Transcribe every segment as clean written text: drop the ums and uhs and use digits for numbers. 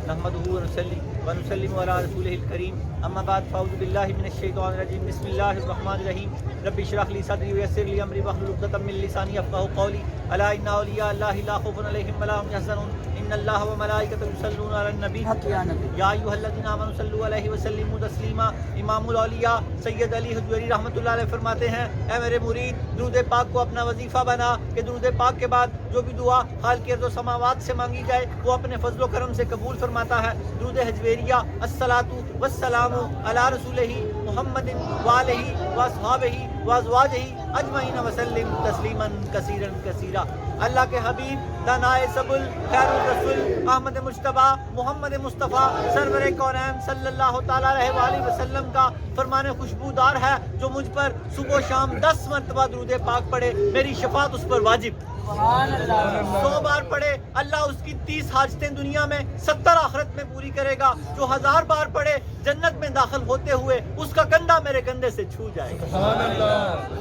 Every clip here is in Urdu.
نحمده ونصلي ونسلم على رسوله الكريم اما بعد فاعوذ بالله من الشيطان الرجيم بسم الله الرحمن الرحيم رب اشرح لي صدري ويسر لي امري واحلل عقدة من لساني يفقهوا قولي الا ان اولياء الله لا خوف عليهم ولا هم يحزنون ان الله وملائكته يصلون على النبي يا ايها الذين امنوا صلوا عليه وسلموا تسلیما۔ امام الاولیاء سید علی حجویری رحمۃ اللہ علیہ فرماتے ہیں اے میرے مرید درود پاک کو اپنا وظیفہ بنا کہ درود پاک کے بعد جو بھی دعا خالق ارض و سماوات سے مانگی جائے وہ اپنے فضل و کرم سے قبول فرماتا ہے۔ درود حجویریہ الصلاۃ والسلام علی رسولہ محمد وآلہ واصحابہ وازواجہ اجمعین وسلم تسلیما کثیرا کثیرا۔ اللہ کے حبیب دانائے سبل خیر الرسول احمد مجتبیٰ محمد مصطفیٰ سرور کونین صلی اللہ تعالیٰ علیہ وآلہ وسلم کا فرمان خوشبودار ہے جو مجھ پر صبح و شام 10 مرتبہ درود پاک پڑھے میری شفاعت اس پر واجب۔ 100 بار پڑھے اللہ اس کی 30 حاجتیں دنیا میں 70 آخرت میں پوری کرے گا۔ جو 1000 بار پڑھے جنت میں داخل ہوتے ہوئے اس کا کندھا میرے کندھے سے چھو جائے گا۔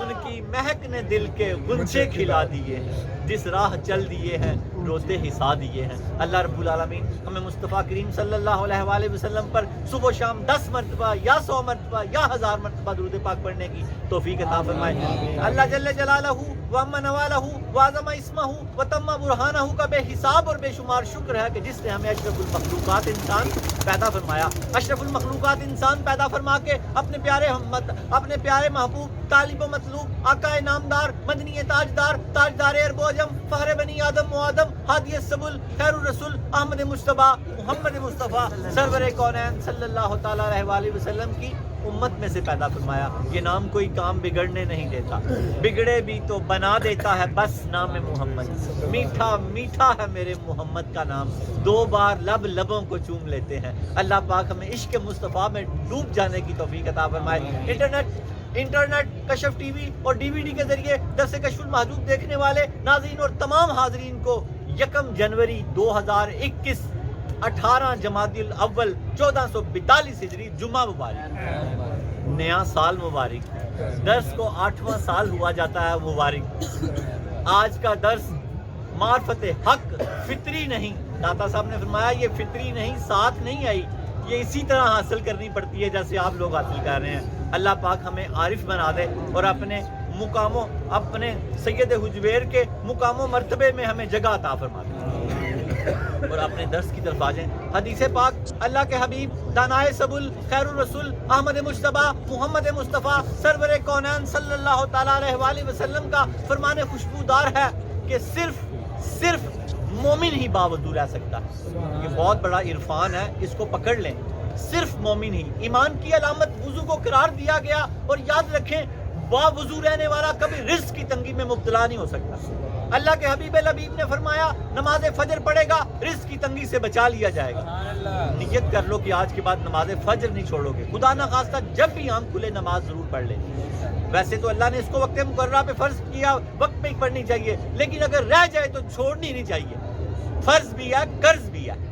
ان کی مہک نے دل کے غنچے کھلا دیے ہیں، جس راہ چل دیے ہیں روتے ہسا دیے ہیں۔ اللہ رب العالمین ہمیں مصطفیٰ کریم صلی اللہ علیہ وآلہ وسلم پر صبح و شام 10 مرتبہ یا 100 مرتبہ یا 1000 مرتبہ درود پاک پڑھنے کی توفیق عطا فرمائے۔ اللہ جل جلالہ وعم نوالہ وعظم اسمہ وتم برہانہ کا بے حساب اور بے شمار شکر ہے کہ جس نے ہمیں اشرف المخلوقات انسان پیدا فرمایا۔ اشرف المخلوقات انسان پیدا فرما کے اپنے پیارے محبوب طالب و مطلوب آقا نامدار مدنی تاجدار تاجدار ارب و عجم فخر بنی آدم و آدم ہادی السبل خیر الرسول احمد مجتبیٰ محمد مصطفیٰ سرور کونین صلی اللہ تعالیٰ علیہ وآلہ وسلم کی امت میں سے پیدا فرمایا۔ یہ نام کوئی کام بگڑنے نہیں دیتا، بگڑے بھی تو بنا دیتا ہے بس نام محمد۔ میٹھا میٹھا ہے میرے محمد کا نام، 2 بار لبوں کو چوم لیتے ہیں۔ اللہ پاک ہمیں عشق مصطفیٰ میں ڈوب جانے کی توفیق عطا فرمائے۔ انٹرنیٹ کشف ٹی وی اور ڈی وی ڈی کے ذریعے درس کشف المحجوب دیکھنے والے ناظرین اور تمام حاضرین کو 1 جنوری 2021 18 جمادی الاول 1442 ہجری جمعہ مبارک، نیا سال مبارک۔ درس کو 8واں سال ہوا جاتا ہے مبارک۔ آج کا درس معرفت حق فطری نہیں، داتا صاحب نے فرمایا یہ فطری نہیں، ساتھ نہیں آئی، یہ اسی طرح حاصل کرنی پڑتی ہے جیسے آپ لوگ حاصل کر رہے ہیں۔ اللہ پاک ہمیں عارف بنا دے اور اپنے مقاموں اپنے سید حجویر کے مقام و مرتبے میں ہمیں جگہ عطا فرما دے۔ اور اپنے درس کی طرف آ جائیں۔ حدیث پاک اللہ کے حبیب دانائے سبل خیر الرسول احمد مجتبیٰ محمد مصطفیٰ سرور کونین صلی اللہ تعالیٰ علیہ وآلہ وسلم کا فرمان خوشبودار ہے کہ صرف مومن ہی باوضو رہ سکتا ہے۔ یہ بہت بڑا عرفان ہے، اس کو پکڑ لیں۔ صرف مومن ہی، ایمان کی علامت وضو کو قرار دیا گیا، اور یاد رکھیں باوضو رہنے والا کبھی رزق کی تنگی میں مبتلا نہیں ہو سکتا۔ اللہ کے حبیب لبیب نے فرمایا نماز فجر پڑھے گا رزق کی تنگی سے بچا لیا جائے گا۔ نیت کر لو کہ آج کے بعد نماز فجر نہیں چھوڑو گے، خدا نخواستہ جب بھی آنکھ کھلے نماز ضرور پڑھ لیں۔ ویسے تو اللہ نے اس کو وقت مقررہ پہ فرض کیا، وقت پہ ہی پڑھنی چاہیے، لیکن اگر رہ جائے تو چھوڑنی نہیں چاہیے۔ فرض بھی ہے، قرض بھی ہے۔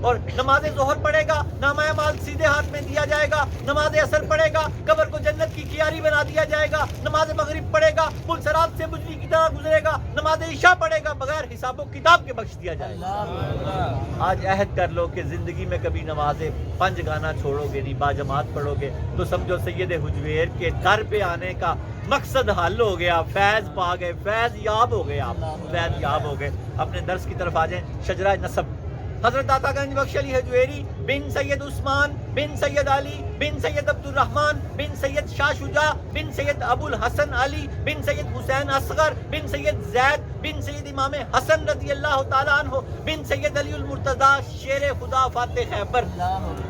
اور نماز ظہر پڑھے گا نامہ اعمال سیدھے ہاتھ میں دیا جائے گا، نماز عصر پڑھے گا قبر کو جنت کی کیاری بنا دیا جائے گا، نماز مغرب پڑھے گا پل صراط سے بجلی کی طرح گزرے گا، نماز عشاء پڑھے گا بغیر حساب و کتاب کے بخش دیا جائے گا۔ آج عہد کر لو کہ زندگی میں کبھی نماز پنج گانا چھوڑو گے نہیں، باجماعت پڑھو گے تو سمجھو سید حجویر کے در پہ آنے کا مقصد حل ہو گیا، فیض پا گئے، فیض یاب ہو گئے، آپ فیض یاب ہو گئے۔ اپنے درس کی طرف آ جائیں۔ شجرہ نسب حضرت داتا گنج بخش علی حجویری بن سید عثمان بن سید علی بن سید عبد الرحمن بن سید شاہ شجاع بن سید ابو الحسن علی بن سید حسین اصغر بن سید زید بن سید امام حسن رضی اللہ تعالیٰ عنہ بن سید علی المرتضی شیر خدا فاتح خیبر۔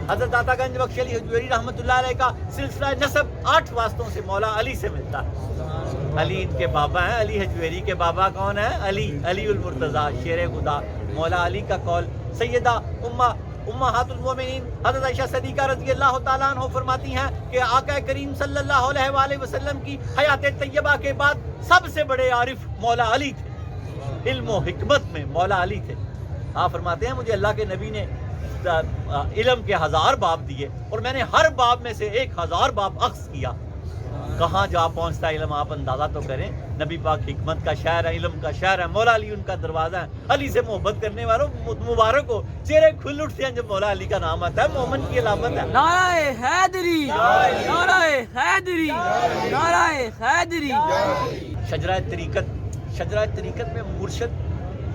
حضرت داتا گنج بخش علی حجویری رحمۃ اللہ علیہ کا سلسلہ نسب 8 واسطوں سے مولا علی سے ملتا ہے۔ علی ان کے بابا ہیں، علی حجویری کے بابا کون ہیں؟ علی المرتضی شیر خدا۔ مولا علی کا قول سیدہ امہات المومنین حضرت عائشہ صدیقہ رضی اللہ تعالیٰ عنہ فرماتی ہیں کہ آقا کریم صلی اللہ علیہ وآلہ وسلم کی حیات طیبہ کے بعد سب سے بڑے عارف مولا علی تھے، علم و حکمت میں مولا علی تھے۔ آپ فرماتے ہیں مجھے اللہ کے نبی نے علم کے 1000 باب دیے اور میں نے ہر باب میں سے 1000 باب اخذ کیا۔ کہاں جا پہنچتا ہے علم آپ اندازہ تو کریں. نبی پاک حکمت کا شہر ہے, علم کا شہر ہے, مولا علی ان کا دروازہ ہے. علی سے محبت کرنے والوں مبارک ہو, چہرے کھل اٹھتے ہیں جب مولا علی کا نام آتا ہے. مومن کی علامت ہے. نعرہ حیدری, نعرہ حیدری, نعرہ حیدری. شجرہ طریقت میں مرشد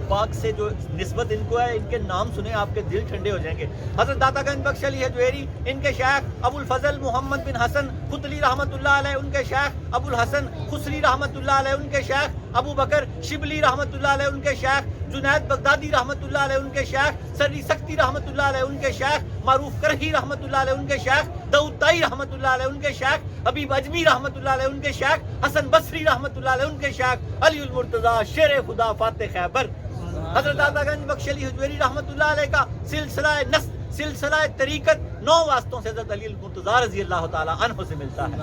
پاک سے جو نسبت ان کو ہے, ان کے نام سنیں آپ کے دل ٹھنڈے ہو جائیں گے. حضرت داتا گنج بخش علی حجویری, ان کے شیخ ابو الفضل محمد بن حسن ختلی رحمۃ اللہ علیہ, ان کے شیخ ابو الحسن خسری رحمۃ اللہ علیہ, ان کے شیخ ابو بکر شبلی رحمۃ اللہ علیہ, ان کے شیخ جنید بغدادی رحمۃ اللہ علیہ, ان کے شیخ سری سختی رحمۃ اللہ علیہ, ان کے شیخ معروف کرہی رحمۃ اللہ علیہ, ان کے شیخ داؤد طائی رحمۃ اللہ علیہ, ان کے شیخ حبیب اجمی رحمۃ اللہ علیہ, ان کے شیخ حسن بصری رحمۃ اللہ علیہ, ان کے شیخ علی المرتضیٰ شیر خدا فاتح خیبر. حضرت داتا گنج بخش علی حجویری رحمۃ اللہ علیہ کا سلسلہ طریقت 9 واسطوں سے حضرت علی المرتضیٰ رضی اللہ تعالیٰ عنہ سے ملتا ہے.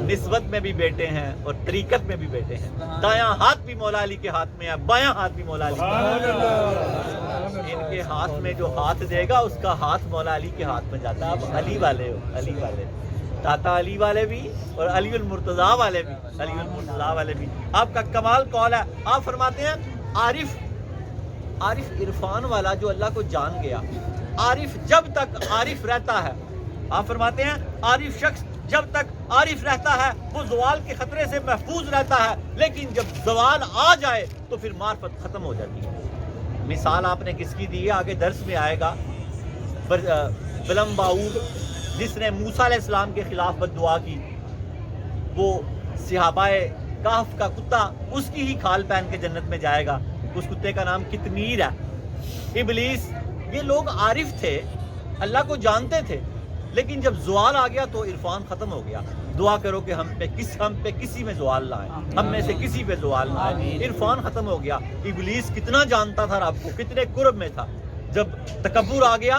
نسبت میں بھی بیٹے ہیں اور طریقت میں بھی بیٹے ہیں. دایاں ہاتھ بھی مولا علی کے ہاتھ میں ہے, بایاں ہاتھ بھی مولا علی کے ہاتھ میں. ان کے ہاتھ میں جو ہاتھ دے گا اس کا ہاتھ مولا علی کے ہاتھ میں جاتا ہے. آپ علی والے ہو, علی والے, داتا علی والے بھی اور علی المرتضیٰ والے بھی, علی المرتضیٰ والے بھی. آپ کا کمال قول ہے. آپ فرماتے ہیں عارف عرفان والا جو اللہ کو جان گیا, عارف جب تک عارف رہتا ہے, آپ فرماتے ہیں عارف شخص جب تک عارف رہتا ہے وہ زوال کے خطرے سے محفوظ رہتا ہے, لیکن جب زوال آ جائے تو پھر معرفت ختم ہو جاتی ہے. مثال آپ نے کس کی دی ہے, آگے درس میں آئے گا. بلم باؤد جس نے موسیٰ علیہ السلام کے خلاف بد دعا کی, وہ صحابہ کہف کا کتا اس کی ہی کھال پہن کے جنت میں جائے گا. اس کتے کا نام کتمیر ہے. ابلیس, یہ لوگ عارف تھے, اللہ کو جانتے تھے, لیکن جب زوال آ گیا تو عرفان ختم ہو گیا. دعا کرو کہ ہم پہ کسی میں زوال نہ آئے, ہم میں سے کسی پہ زوال نہ آئے. عرفان ختم ہو گیا. ابلیس کتنا جانتا تھا رب کو, کتنے قرب میں تھا, جب تکبر آ گیا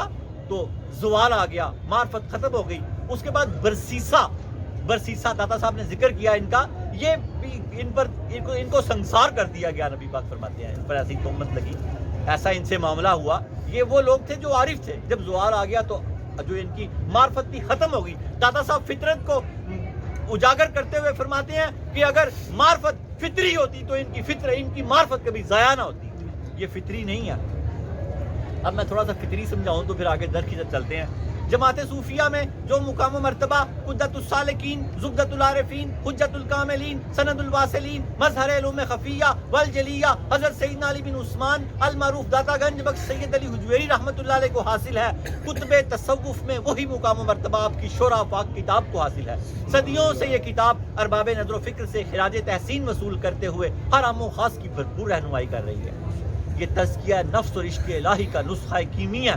تو زوال آ گیا, معرفت ختم ہو گئی. اس کے بعد برسیسا داتا صاحب نے ذکر کیا ان کا, یہ بھی ان کو سنسار کر دیا گیا. نبی پاک فرماتے ہیں ان پر ایسی تہمت لگی, ایسا ان سے معاملہ ہوا. یہ وہ لوگ تھے جو عارف تھے, جب زوال آ گیا تو جو ان کی معرفت تھی ختم ہو گئی. داتا صاحب فطرت کو اجاگر کرتے ہوئے فرماتے ہیں کہ اگر معرفت فطری ہوتی تو ان کی معرفت کبھی ضائع نہ ہوتی. یہ فطری نہیں ہے. اب میں تھوڑا سا فطری سمجھاؤں تو پھر آگے در کی طرف چلتے ہیں. جماعت صوفیہ میں جو مقام و مرتبہ قدت السالکین, زبدت العارفین, حجت الکاملین, سند الواصلین, مظہر علوم خفیہ والجلیہ حضرت سیدنا علی بن عثمان المعروف داتا گنج بخش سید علی حجویری رحمۃ اللہ علیہ کو حاصل ہے, کتب تصوف میں وہی مقام و مرتبہ آپ کی شورا پاک کتاب کو حاصل ہے. صدیوں سے یہ کتاب ارباب نظر و فکر سے خراج تحسین وصول کرتے ہوئے ہر عام و خاص کی بھرپور رہنمائی کر رہی ہے. یہ تزکیہ نفس اور عشق الہی کا نسخہ کیمیا,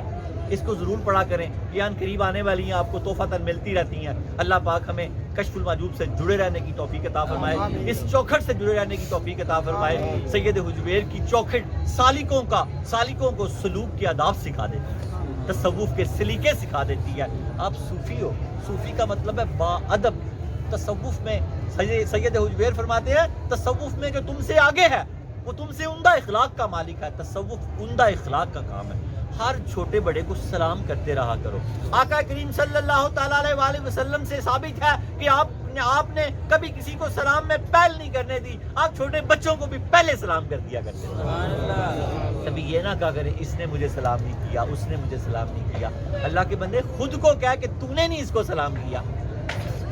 اس کو ضرور پڑھا کریں. یہ ان قریب آنے والی ہیں, آپ کو تحفتاً ملتی رہتی ہیں. اللہ پاک ہمیں کشف المحجوب سے جڑے رہنے کی توفیق عطا فرمائے, اس چوکھٹ سے جڑے رہنے کی توفیق عطا فرمائے. سید حجویر کی چوکھٹ سالکوں کو سلوک کے آداب سکھا دیتی ہے, تصوف کے سلیقے سکھا دیتی ہے. آپ صوفی ہو, صوفی کا مطلب ہے با ادب. تصوف میں سید حجویر فرماتے ہیں تصوف میں جو تم سے آگے ہے وہ تم سے عمدہ اخلاق کا مالک ہے. تصوف عمدہ اخلاق کا کام ہے. ہر چھوٹے بڑے کو سلام کرتے رہا کرو. آقا کریم صلی اللہ تعالیٰ علیہ وآلہ وسلم سے ثابت ہے کہ آپ نے کبھی کسی کو سلام میں پہل نہیں کرنے دی. آپ چھوٹے بچوں کو بھی پہلے سلام کر دیا کرتے ہیں. کبھی یہ نہ کہا کرے اس نے مجھے سلام نہیں کیا, اس نے مجھے سلام نہیں کیا. اللہ کے بندے خود کو کہہ کہ تو نے نہیں اس کو سلام کیا.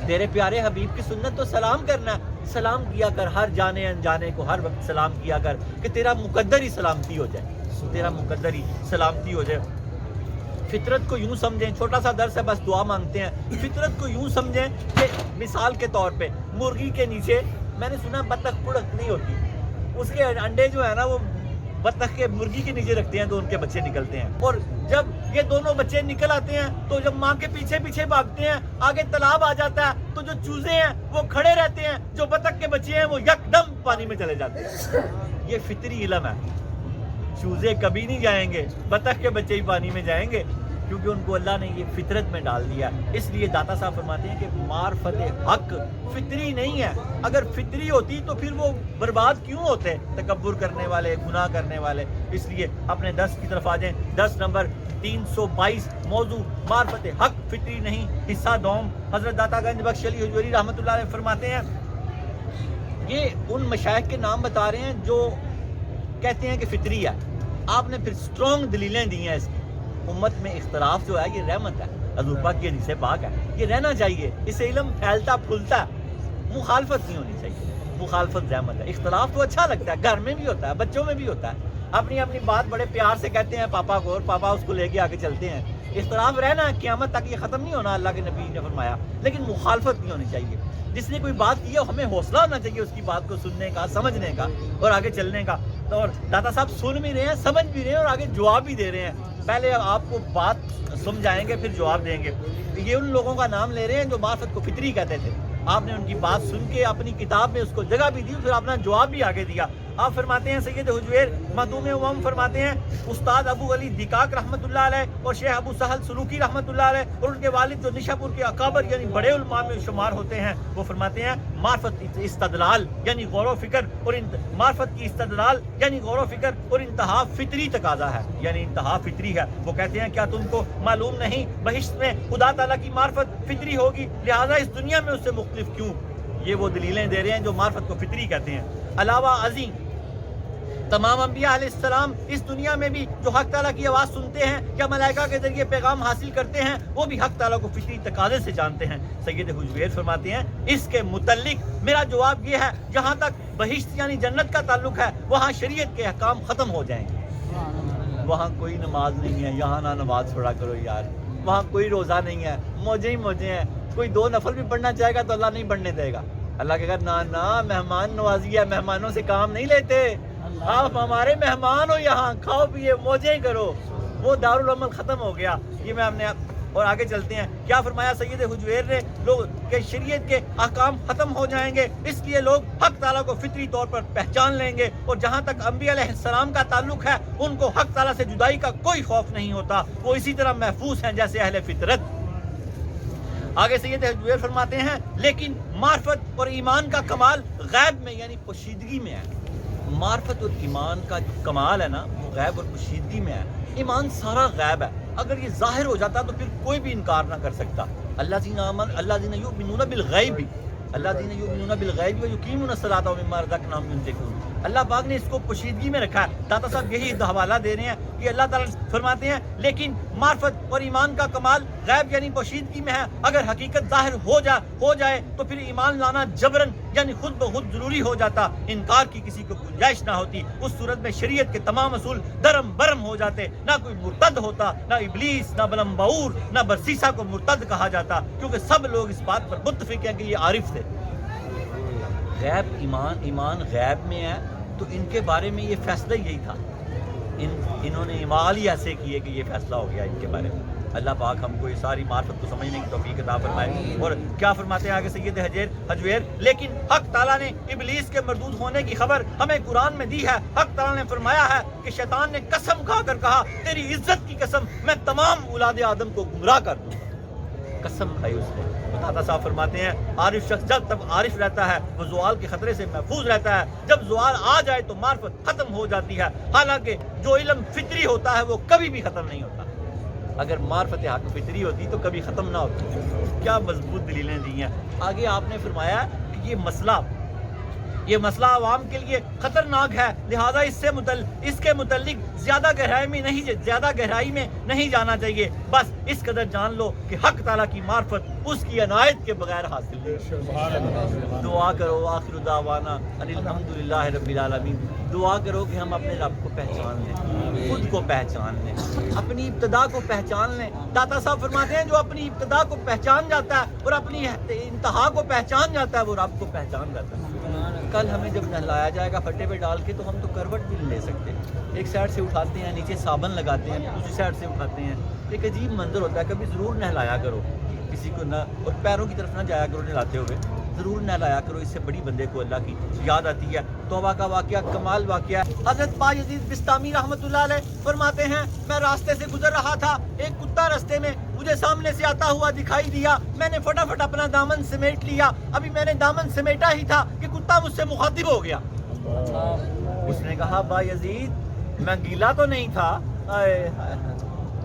تیرے پیارے حبیب کی سنت تو سلام کرنا ہے. سلام کیا کر, ہر جانے انجانے کو ہر وقت سلام کیا کر کہ تیرا مقدر ہی سلامتی ہو جائے, تیرا مقدر ہی سلامتی ہو جائے. فطرت کو یوں سمجھیں, چھوٹا سا درس ہے بس دعا مانگتے ہیں. فطرت کو یوں سمجھیں کہ مثال کے طور پہ مرغی کے نیچے میں نے سنا بطخ پڑک نہیں ہوتی, اس کے انڈے جو ہے نا وہ بطخ کے مرغی کے نیچے رکھتے ہیں تو ان کے بچے نکلتے ہیں. اور جب یہ دونوں بچے نکل آتے ہیں تو جب ماں کے پیچھے پیچھے بھاگتے ہیں, آگے تالاب آ جاتا ہے تو جو چوزے ہیں وہ کھڑے رہتے ہیں, جو بطخ کے بچے ہیں وہ یکدم پانی میں چلے جاتے ہیں. یہ فطری علم ہے. چوزے کبھی نہیں جائیں گے, بطخ کے بچے ہی پانی میں جائیں گے. کیونکہ ان کو اللہ نے یہ فطرت میں ڈال دیا. اس لیے داتا صاحب فرماتے ہیں کہ معرفت حق فطری نہیں ہے. اگر فطری ہوتی تو پھر وہ برباد کیوں ہوتے تکبر کرنے والے, گناہ کرنے والے. اس لیے اپنے 10 کی طرف آ جائیں. 10 نمبر 322 موضوع معرفت حق فطری نہیں. حصہ دوم حضرت داتا گنج بخش علی حجویری رحمۃ اللہ علیہ فرماتے ہیں, یہ ان مشائخ کے نام بتا رہے ہیں جو کہتے ہیں کہ فطری ہے. آپ نے پھر سٹرونگ دلیلیں دی ہیں اس کی. امت میں اختلاف جو ہے یہ رحمت ہے, حضور پاک کی حدیث پاک ہے, یہ رہنا چاہیے. اس سے علم پھیلتا پھولتا ہے. مخالفت نہیں ہونی چاہیے. مخالفت رحمت ہے. اختلاف تو اچھا لگتا ہے, گھر میں بھی ہوتا ہے, بچوں میں بھی ہوتا ہے. اپنی اپنی بات بڑے پیار سے کہتے ہیں پاپا کو, اور پاپا اس کو لے کے آگے چلتے ہیں. اختلاف رہنا قیامت تک یہ ختم نہیں ہونا, اللہ کے نبی نے فرمایا. لیکن مخالفت نہیں ہونی چاہیے. جس نے کوئی بات کی ہے ہمیں حوصلہ ہونا چاہیے اس کی بات کو سننے کا, سمجھنے کا اور آگے چلنے کا. اور داتا صاحب سن بھی رہے ہیں, سمجھ بھی رہے ہیں اور آگے جواب بھی دے رہے ہیں. پہلے آپ کو بات سمجھائیں گے پھر جواب دیں گے. یہ ان لوگوں کا نام لے رہے ہیں جو معرفت کو فطری کہتے تھے. آپ نے ان کی بات سن کے اپنی کتاب میں اس کو جگہ بھی دی, پھر اپنا جواب بھی آگے دیا. آپ فرماتے ہیں سید حجویر مدوم امام فرماتے ہیں استاد ابو علی دیکاک رحمۃ اللہ علیہ اور شیخ ابو سہل سلوکی رحمۃ اللہ علیہ اور ان کے والد جو نشاپور کے اکابر یعنی بڑے علماء میں شمار ہوتے ہیں, وہ فرماتے ہیں معرفت استدلال یعنی غور و فکر اور معرفت کی استدلال یعنی غور و فکر اور انتہا فطری تقاضا ہے, یعنی انتہا فطری ہے. وہ کہتے ہیں کیا تم کو معلوم نہیں بہشت میں خدا تعالیٰ کی معرفت فطری ہوگی, لہٰذا اس دنیا میں اس سے مختلف کیوں. یہ وہ دلیلیں دے رہے ہیں جو معرفت کو فطری کہتے ہیں. علاوہ ازیں تمام انبیاء علیہ السلام اس دنیا میں بھی جو حق تعالیٰ کی آواز سنتے ہیں یا ملائکہ کے ذریعے پیغام حاصل کرتے ہیں وہ بھی حق تعالیٰ کو فطری تقاضے سے جانتے ہیں. سید حجویر فرماتے ہیں اس کے متعلق میرا جواب یہ ہے جہاں تک بہشت یعنی جنت کا تعلق ہے وہاں شریعت کے احکام ختم ہو جائیں گے. وہاں کوئی نماز نہیں ہے, یہاں نہ نماز پڑھا کرو یار. وہاں کوئی روزہ نہیں ہے, موجیں ہی موجیں ہیں. کوئی 2 نفل بھی پڑھنا چاہے گا تو اللہ نہیں پڑھنے دے گا. اللہ کہے گا نا مہمان نوازی ہے, مہمانوں سے کام نہیں لیتے, آپ ہمارے مہمان ہو, یہاں کھاؤ پیے موجیں کرو. وہ دارالعمل ختم ہو گیا. یہ میں ہم نے اور آگے چلتے ہیں. کیا فرمایا سید حجویر نے لوگ کہ شریعت کے احکام ختم ہو جائیں گے, اس لیے لوگ حق تعالیٰ کو فطری طور پر پہچان لیں گے. اور جہاں تک انبیاء علیہ السلام کا تعلق ہے ان کو حق تعالیٰ سے جدائی کا کوئی خوف نہیں ہوتا, وہ اسی طرح محفوظ ہیں جیسے اہل فطرت. آگے سید حجویر فرماتے ہیں لیکن معرفت اور ایمان کا کمال غیب میں یعنی پوشیدگی میں ہے. معرفت اور ایمان کا جو کمال ہے نا وہ غیب اور پوشیدگی میں ہے. ایمان سارا غیب ہے, اگر یہ ظاہر ہو جاتا تو پھر کوئی بھی انکار نہ کر سکتا. الذین یؤمنون بالغیب ویقیمون الصلاۃ ومما رزقناہم ينفقون. اللہ پاک نے اس کو پوشیدگی میں رکھا ہے. داتا صاحب یہی حوالہ دے رہے ہیں کہ اللہ تعالیٰ فرماتے ہیں لیکن معرفت اور ایمان کا کمال غیب یعنی پوشیدگی میں ہے. اگر حقیقت ظاہر ہو جائے تو پھر ایمان لانا جبرن یعنی خود بخود ضروری ہو جاتا, انکار کی کسی کو گنجائش نہ ہوتی. اس صورت میں شریعت کے تمام اصول درم برم ہو جاتے, نہ کوئی مرتد ہوتا, نہ ابلیس, نہ بلمبعور, نہ برسیسا کو مرتد کہا جاتا, کیونکہ سب لوگ اس بات پر متفق ہیں کہ یہ عارف تھے. غیب ایمان غیب میں ہے تو ان کے بارے میں یہ فیصلہ یہی تھا. انہوں نے ایمان ہی ایسے کیے کہ یہ فیصلہ ہو گیا ان کے بارے میں. اللہ پاک ہم کو یہ ساری معرفت کو سمجھنے کی توفیق عطا فرمائے. اور کیا فرماتے ہیں آگے سید حجویر لیکن حق تعالیٰ نے ابلیس کے مردود ہونے کی خبر ہمیں قرآن میں دی ہے. حق تعالیٰ نے فرمایا ہے کہ شیطان نے قسم کھا کر کہا تیری عزت کی قسم میں تمام اولاد آدم کو گمراہ کر دوں. قسم کھائی اس نے. داتا صاحب فرماتے ہیں عارف شخص جب تک عارف رہتا ہے وہ زوال کے خطرے سے محفوظ رہتا ہے. جب زوال آ جائے تو معرفت ختم ہو جاتی ہے. حالانکہ جو علم فطری ہوتا ہے وہ کبھی بھی ختم نہیں ہوتا. اگر معرفت حق فطری ہوتی تو کبھی ختم نہ ہوتی. کیا مضبوط دلیلیں دی ہیں. آگے آپ نے فرمایا کہ یہ مسئلہ عوام کے لیے خطرناک ہے, لہذا اس کے متعلق زیادہ گہرائی میں نہیں جانا چاہیے. بس اس قدر جان لو کہ حق تعالیٰ کی معرفت اس کی عنایت کے بغیر حاصل نہیں. دعا کرو آخر دعوانا ان الحمدللہ رب العالمین. دعا کرو کہ ہم اپنے رب کو پہچان لیں, خود کو پہچان لیں, اپنی ابتدا کو پہچان لیں. داتا صاحب فرماتے ہیں جو اپنی ابتدا کو پہچان جاتا ہے اور اپنی انتہا کو پہچان جاتا ہے وہ رب کو پہچان جاتا ہے. کل ہمیں جب نہلایا جائے گا پھٹے پہ ڈال کے تو ہم تو کروٹ بھی نہیں لے سکتے. ایک سائڈ سے اٹھاتے ہیں, نیچے صابن لگاتے ہیں, دوسری سائڈ سے اٹھاتے ہیں. ایک عجیب منظر ہوتا ہے. کبھی ضرور نہلایا کرو کسی کو, نہ اور پیروں کی طرف نہ جایا کرو نہلاتے ہوئے, ضرور نہلایا کرو. اس سے بڑی بندے کو اللہ کی یاد آتی ہے. توبہ کا واقعہ کمال واقعہ ہے. حضرت با یزید بستامی رحمۃ اللہ علیہ فرماتے ہیں میں راستے سے گزر رہا تھا، ایک کتا راستے میں مجھے سامنے سے آتا ہوا دکھائی دیا، میں نے فٹافٹ اپنا دامن سمیٹ لیا، ابھی میں نے دامن سمیٹا ہی تھا کہ کتا مجھ سے مخاطب ہو گیا۔ اس نے کہا با یزید میں گیلا تو نہیں تھا،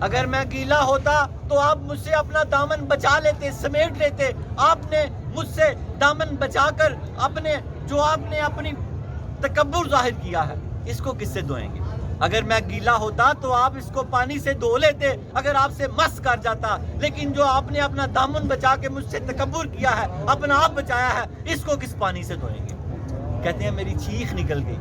اگر میں گیلا ہوتا تو آپ مجھ سے اپنا دامن بچا لیتے، سمیٹ لیتے، آپ نے مجھ سے دامن بچا کر آپ نے اپنی تکبر ظاہر کیا ہے، اس کو کس سے دھوئیں گے؟ اگر میں گیلا ہوتا تو آپ اس کو پانی سے دھو لیتے، اگر آپ سے مس کر جاتا، لیکن جو آپ نے اپنا دامن بچا کے مجھ سے تکبر کیا ہے، اپنا آپ بچایا ہے، اس کو کس پانی سے دھوئیں گے؟ کہتے ہیں میری چیخ نکل گئی،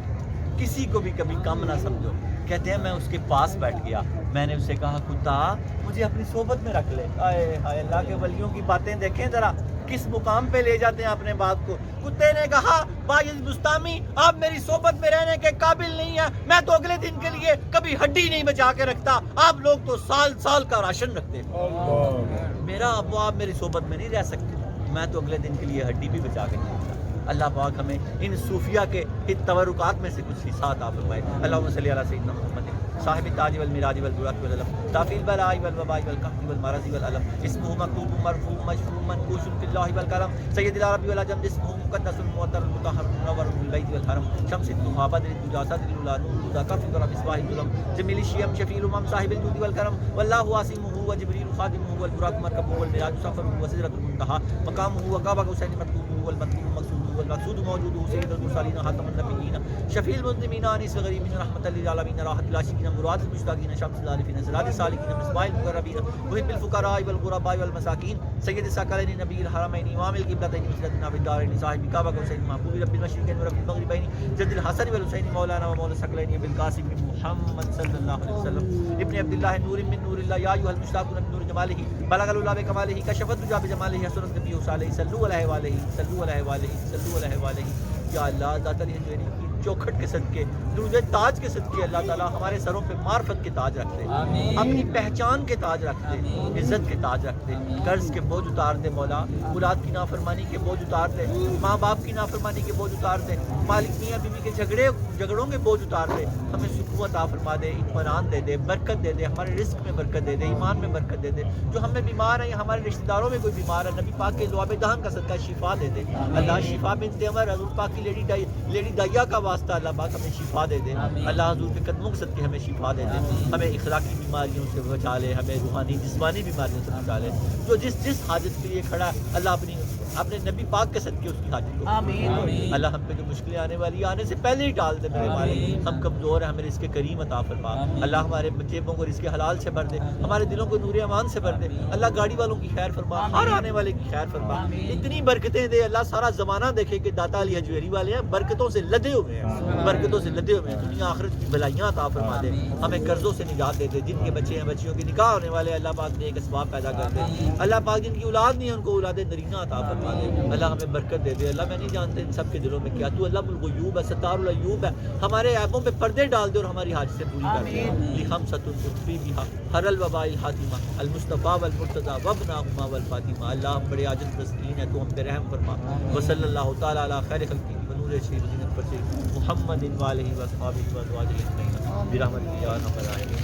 کسی کو بھی کبھی کم نہ سمجھو۔ کہتے ہیں میں اس کے پاس بیٹھ گیا، میں نے اسے کہا کتا مجھے اپنی صحبت میں رکھ لے۔ آئے ہائے، اللہ کے ولیوں کی باتیں دیکھیں ذرا، کس مقام پہ لے جاتے ہیں اپنے بات کو۔ کتے نے کہا با یزید بسطامی آپ میری صحبت میں رہنے کے قابل نہیں ہیں، میں تو اگلے دن کے لیے کبھی ہڈی نہیں بچا کے رکھتا، آپ لوگ تو سال سال کا راشن رکھتے ہیں، میرا اب آپ میری صحبت میں نہیں رہ سکتے، میں تو اگلے دن کے لیے ہڈی بھی بچا کے نہیں رکھتا۔ اللہ پاک ہمیں ان صوفیہ کے تورکات میں سے کچھ حصہ عطا فرمائے۔ اللہم صلی علی سیدنا محمد صاحب التاج والمیراج والبراق والعلم دافع البلاء والوباء والقحط والمرض والألم اسمه مكتوب مرفوع مشفوع منقوش في الله والكرم سید العرب والعجم اسمه مقدس معطر مطهر منور بالبيت والحرم شمس الضحى بدر الدجى صدر الأولى نور الهدى كف الكرم مصباح الظلم جميل الشيم شفيع الأمم صاحب الجود والكرم والله عاصمه وجبريل خادمه والبراق مركبه والميراج سفره وسدرة المنتهى مقامه وقاب قوسين مطلوبه والمطلوب مقصوده والمقصود موجوده سيد المرسلين خاتم النبيين شفيع المذنبين انيس الغريبين رحمة للعالمين راحة العاشقين مراد المشتاقين شمس العارفين سراج السالكين مصباح المقربين محب الفقراء والغرباء والمساكين سيد الثقلين نبي الحرمين امام القبلتين مسجدنا في الدارين صاحب كعبة قوسين محبوب رب المشرقين ورب المغربين جد الحسن والحسين مولانا ومولى الثقلين بالقاسم بن محمد صلى الله عليه وسلم ابن عبد الله نور من نور الله يا ايها المشتاقون من نور جماله بلغ العلا بكماله كشف الدجى بجماله حسنت نبيه صالح صلوا عليه وآله صلوا عليه وآله صلوا عليه وآله۔ یا اللہ ذات علی حجویری کی چوکھٹ کے صدقے، درود تاج کے صدقے اللہ تعالیٰ ہمارے سروں پہ معرفت کے تاج رکھ دے، اپنی پہچان کے تاج رکھ دے، عزت کے تاج رکھ دے، قرض کے بوجھ اتار دے مولا، اولاد کی نافرمانی کے بوجھ اتار دے، ماں باپ کی نافرمانی کے بوجھ اتار دے، مالک میاں بیوی کے جھگڑوں کے بوجھ اتار دے، ہمیں سکون عطا فرما دے، اطمینان دے دے، برکت دے دے، ہمارے رزق میں برکت دے دے، ایمان میں برکت دے دے، جو ہم میں بیمار ہیں یا ہمارے رشتہ داروں میں کوئی بیمار ہے نبی پاک کے لعاب دہن کا صدقہ شفا دے دے اللہ، شفا بنت عمر حضور پاک کی لیڈی دائیا کا واسطہ اللہ پاک ہمیں شفا دے دے اللہ، حضور کے قدموں کے صدقے ہمیں شفا دے دے، ہمیں اخلاقی بیماریوں سے بچا لے، ہمیں روحانی جسمانی بیماریوں سے بچا لے، جو جس حاجت کے لیے کھڑا ہے اللہ اپنے نبی پاک کے صدقے اس کی حاجت کو آمین۔ اللہ ہم پہ جو مشکلیں آنے والی آنے سے پہلے ہی ڈال دے میرے مالک، ہم کمزور ہیں، ہمیں رزق کریم عطا فرما اللہ، ہمارے جیبوں کو رزق حلال سے بھر دے، ہمارے دلوں کو نور امان سے بھر دے اللہ، گاڑی والوں کی خیر فرما، ہر آنے والے کی خیر فرما، اتنی برکتیں دے اللہ، سارا زمانہ دیکھے کہ داتا علی حجویری والے ہیں برکتوں سے لدے ہوئے ہیں، برکتوں سے لدے ہوئے ہیں، دنیا آخرت کی بھلائیاں عطا فرما دے، ہمیں قرضوں سے نجات دے دے، جن کے بچے ہیں بچیوں کے نکاح ہونے والے اللہ پاک نے ایک اسباب پیدا کر دے اللہ پاک، جن کی اولاد نہیں ہے ان کو اولاد نرینہ عطا فرما دے اللہ، ہمیں برکت دے دے اللہ، میں نہیں جانتے ان سب کے دلوں میں کیا، تو اللہ الغیوب ہے، ستار العیوب ہے، ہمارے عیبوں پہ پردے ڈال دے اور ہماری حاجتیں پوری کر دے، لخمسۃ تطفی بہا حر الوباء الحاتمہ المصطفیٰ والمرتضیٰ وابناہما والفاطمہ، اللہ ہم بڑے عاجز مسکین ہیں، تو ہم پہ رحم فرما، وصلی اللہ تعالیٰ علی خیر خلقہ ونور شریف زینت پر محمد وآلہ وصحبہ وازواجہ اجمعین برحمتک یا ارحم الراحمین۔